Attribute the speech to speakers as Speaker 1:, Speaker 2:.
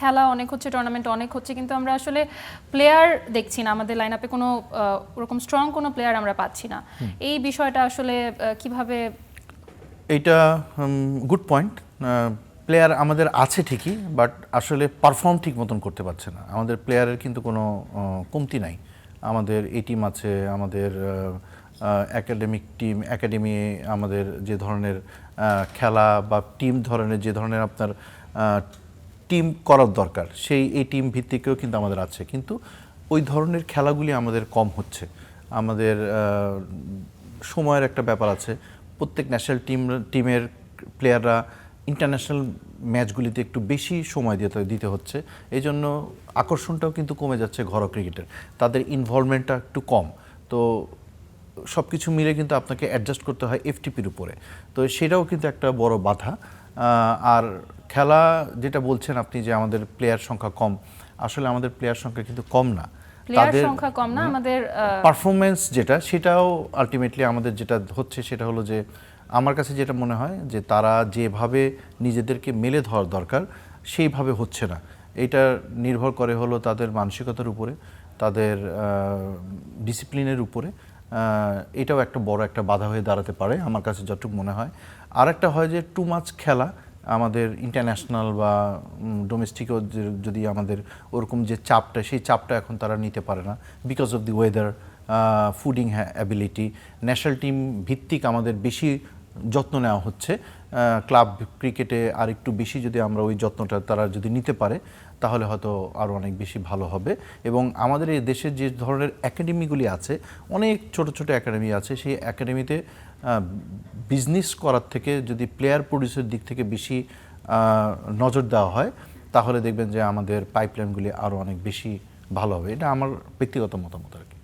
Speaker 1: খেলা অনেক হচ্ছে, টুর্নামেন্ট অনেক হচ্ছে, কিন্তু আমরা আসলে প্লেয়ার দেখছি না, আমাদের লাইন আপে কোনো ওরকম স্ট্রং কোনো প্লেয়ার আমরা পাচ্ছি না। এই বিষয়টা আসলে কিভাবে?
Speaker 2: এইটা গুড পয়েন্ট। প্লেয়ার আমাদের আছে ঠিকই, বাট আসলে পারফর্ম ঠিক মতন করতে পারছে না। আমাদের প্লেয়ারের কিন্তু কোনো কমতি নাই। আমাদের এই টিম আছে, আমাদের একাডেমিক টিম, একাডেমি আমাদের যে ধরনের খেলা বা টিম ধরনের যে ধরনের আপনার টিম করার দরকার, এই টিম ভিত্তিকেও কিন্তু আমাদের আছে, কিন্তু ওই ধরনের খেলাগুলি আমাদের কম হচ্ছে। আমাদের সময়ের একটা ব্যাপার আছে। প্রত্যেক ন্যাশনাল টিমের প্লেয়াররা ইন্টারন্যাশনাল ম্যাচগুলিতে একটু বেশি সময় দিতে হচ্ছে, এই জন্য আকর্ষণটাও কিন্তু কমে যাচ্ছে ঘরোয়া ক্রিকেটের। তাদের ইনভলভমেন্টটা একটু কম। তো সব কিছু মিলে কিন্তু আপনাকে অ্যাডজাস্ট করতে হয় এফটিপির উপরে। তো সেটাও কিন্তু একটা বড় বাধা। আর খেলা যেটা বলছেন আপনি যে আমাদের প্লেয়ার সংখ্যা কম, আসলে আমাদের প্লেয়ার সংখ্যা কিন্তু কম না,
Speaker 1: প্লেয়ার সংখ্যা কম না, আমাদের
Speaker 2: পারফরমেন্স সেটাও আলটিমেটলি আমাদের যেটা হচ্ছে সেটা হলো যে আমার কাছে যেটা মনে হয় যে তারা যেভাবে নিজেদেরকে মেলে ধরার দরকার সেইভাবে হচ্ছে না। এটা নির্ভর করে হলো তাদের মানসিকতার উপরে, তাদের ডিসিপ্লিনের উপরে। এটাও একটা বড় একটা বাধা হয়ে দাঁড়াতে পারে আমার কাছে যতটুকু মনে হয়। আর একটা হয় যে টু মাচ খেলা আমাদের ইন্টারন্যাশনাল বা ডোমেস্টিকও যদি আমাদের ওরকম যে চাপটা, সেই চাপটা এখন তারা নিতে পারে না because of the weather, fooding ability. National team ভিত্তিক আমাদের বেশি যত্ন নেওয়া হচ্ছে। ক্লাব ক্রিকেটে আর একটু বেশি যদি আমরা ওই যত্নটা তারা যদি নিতে পারে তাহলে হয়তো আরও অনেক বেশি ভালো হবে। এবং আমাদের এই দেশের যে ধরনের একাডেমিগুলি আছে, অনেক ছোট ছোট একাডেমি আছে, সেই একাডেমিতে বিজনেস করার থেকে যদি প্লেয়ার প্রডিউসের দিক থেকে বেশি নজর দেওয়া হয় তাহলে দেখবেন যে আমাদের পাইপলাইনগুলি আরও অনেক বেশি ভালো হবে। এটা আমার ব্যক্তিগত মতামত আর কি।